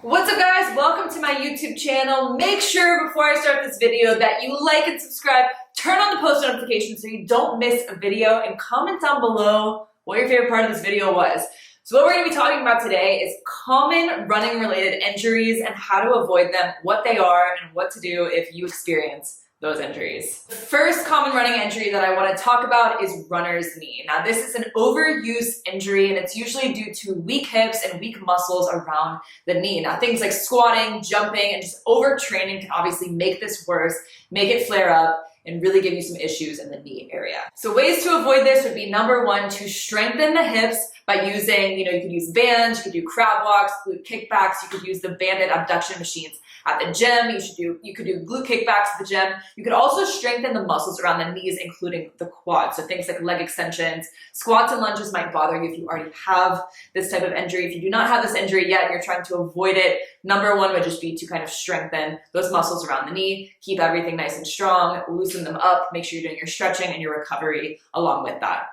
What's up guys, welcome to my YouTube channel. Make sure before I start this video that you like and subscribe, turn on the post notifications so you don't miss a video, and comment down below what your favorite part of this video was. So what we're going to be talking about today is common running related injuries and how to avoid them, what they are, and what to do if you experience those injuries. The first common running injury that I want to talk about is runner's knee. Now this is an overuse injury and it's usually due to weak hips and weak muscles around the knee. Now things like squatting, jumping, and just overtraining can obviously make this worse, make it flare up, and really give you some issues in the knee area. So ways to avoid this would be number one, to strengthen the hips by using, you could use bands, you could do crab walks, glute kickbacks, you could use the banded abduction machines at the gym, you could do glute kickbacks at the gym. You could also strengthen the muscles around the knees, including the quads. So things like leg extensions, squats and lunges might bother you if you already have this type of injury. If you do not have this injury yet and you're trying to avoid it, number one would just be to kind of strengthen those muscles around the knee, keep everything nice and strong, loosen them up, make sure you're doing your stretching and your recovery along with that.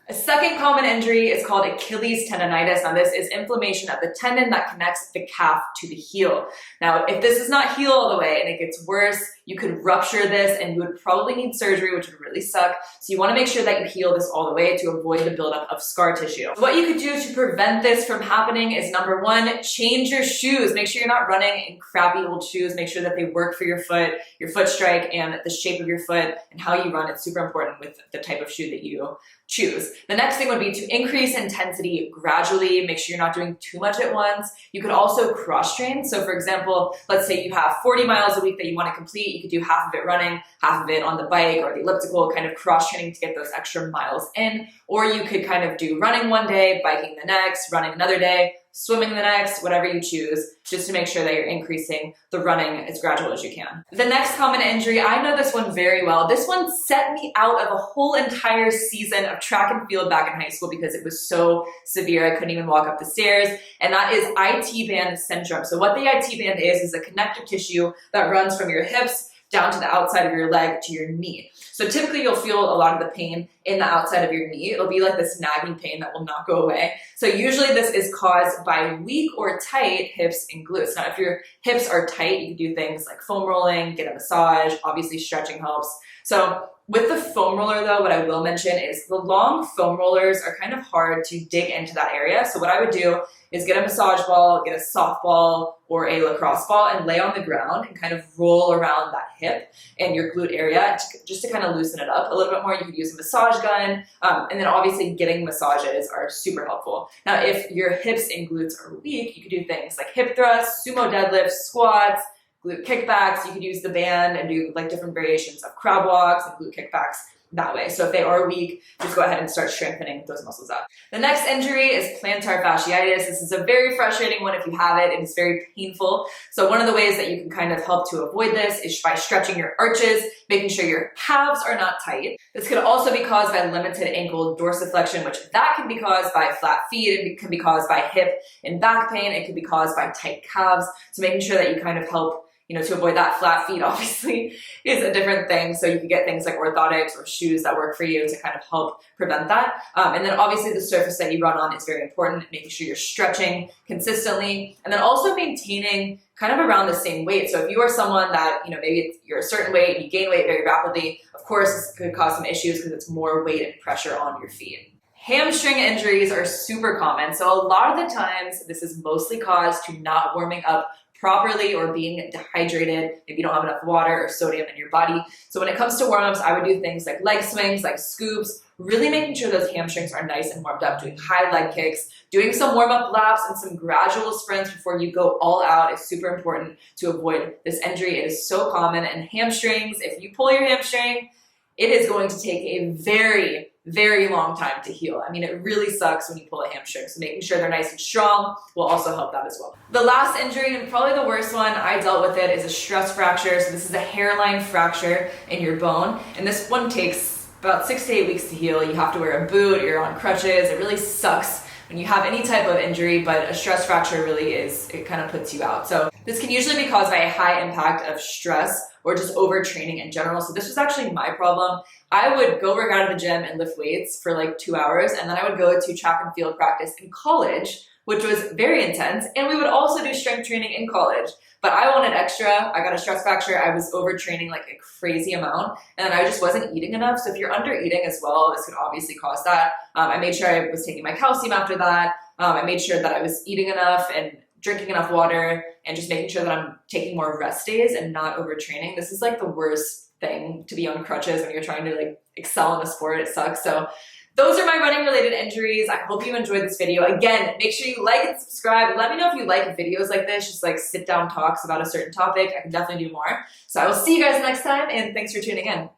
A second common injury is called Achilles tendinitis. Now this is inflammation of the tendon that connects the calf to the heel. Now if this does not heal all the way and it gets worse, you could rupture this and you would probably need surgery, which would really suck. So you want to make sure that you heal this all the way to avoid the buildup of scar tissue. What you could do to prevent this from happening is number one, change your shoes. Make sure you're not running in crappy old shoes. Make sure that they work for your foot strike, and the shape of your foot and how you run. It's super important with the type of shoe that you choose. The next thing would be to increase intensity gradually. Make sure you're not doing too much at once. You could also cross train. So for example, let's say you have 40 miles a week that you want to complete. You could do half of it running, half of it on the bike or the elliptical, kind of cross training to get those extra miles in. Or you could kind of do running one day, biking the next, running another day, swimming the next, whatever you choose, just to make sure that you're increasing the running as gradual as you can. The next common injury, I know this one very well. This one set me out of a whole entire season of track and field back in high school because it was so severe I couldn't even walk up the stairs, and that is IT band syndrome. So what the IT band is a connective tissue that runs from your hips down to the outside of your leg to your knee. So typically you'll feel a lot of the pain in the outside of your knee. It'll be like this nagging pain that will not go away. So usually this is caused by weak or tight hips and glutes. Now if your hips are tight, you can do things like foam rolling, get a massage, obviously stretching helps. So with the foam roller though, what I will mention is the long foam rollers are kind of hard to dig into that area. So what I would do is get a massage ball, get a softball or a lacrosse ball and lay on the ground and kind of roll around that hip and your glute area just to kind of loosen it up a little bit more. You could use a massage gun, and then obviously getting massages are super helpful. Now if your hips and glutes are weak, you could do things like hip thrusts, sumo deadlifts, squats, glute kickbacks. You could use the band and do like different variations of crab walks and glute kickbacks that way. So if they are weak, just go ahead and start strengthening those muscles up. The next injury is plantar fasciitis. This is a very frustrating one if you have it. It is very painful. So one of the ways that you can kind of help to avoid this is by stretching your arches, making sure your calves are not tight. This could also be caused by limited ankle dorsiflexion, which that can be caused by flat feet. It can be caused by hip and back pain. It can be caused by tight calves. So making sure that you kind of help to avoid that. Flat feet obviously is a different thing. So you can get things like orthotics or shoes that work for you to kind of help prevent that. And then obviously the surface that you run on is very important, making sure you're stretching consistently and then also maintaining kind of around the same weight. So if you are someone that, maybe you're a certain weight and you gain weight very rapidly, of course, this could cause some issues because it's more weight and pressure on your feet. Hamstring injuries are super common. So a lot of the times this is mostly caused to not warming up properly or being dehydrated if you don't have enough water or sodium in your body. So when it comes to warm-ups, I would do things like leg swings, like scoops, really making sure those hamstrings are nice and warmed up, doing high leg kicks, doing some warm-up laps and some gradual sprints before you go all out is super important to avoid this injury. It is so common, and hamstrings, if you pull your hamstring, it is going to take a very, very long time to heal. I mean, it really sucks when you pull a hamstring. So making sure they're nice and strong will also help that as well. The last injury, and probably the worst one, I dealt with it, is a stress fracture. So this is a hairline fracture in your bone. And this one takes about 6 to 8 weeks to heal. You have to wear a boot, you're on crutches. It really sucks when you have any type of injury, but a stress fracture really it kind of puts you out. So this can usually be caused by a high impact of stress or just overtraining in general. So this was actually my problem. I would go work out at the gym and lift weights for like 2 hours, and then I would go to track and field practice in college which was very intense. And we would also do strength training in college. But I wanted extra. I got a stress fracture. I was overtraining like a crazy amount, and I just wasn't eating enough. So if you're under eating as well, this could obviously cause that. I made sure I was taking my calcium after that. I made sure that I was eating enough and drinking enough water, and just making sure that I'm taking more rest days and not overtraining. This is like the worst thing to be on crutches when you're trying to like excel in a sport. It sucks. So those are my running related injuries. I hope you enjoyed this video. Again, make sure you like and subscribe. Let me know if you like videos like this, just like sit down talks about a certain topic. I can definitely do more. So I will see you guys next time, and thanks for tuning in.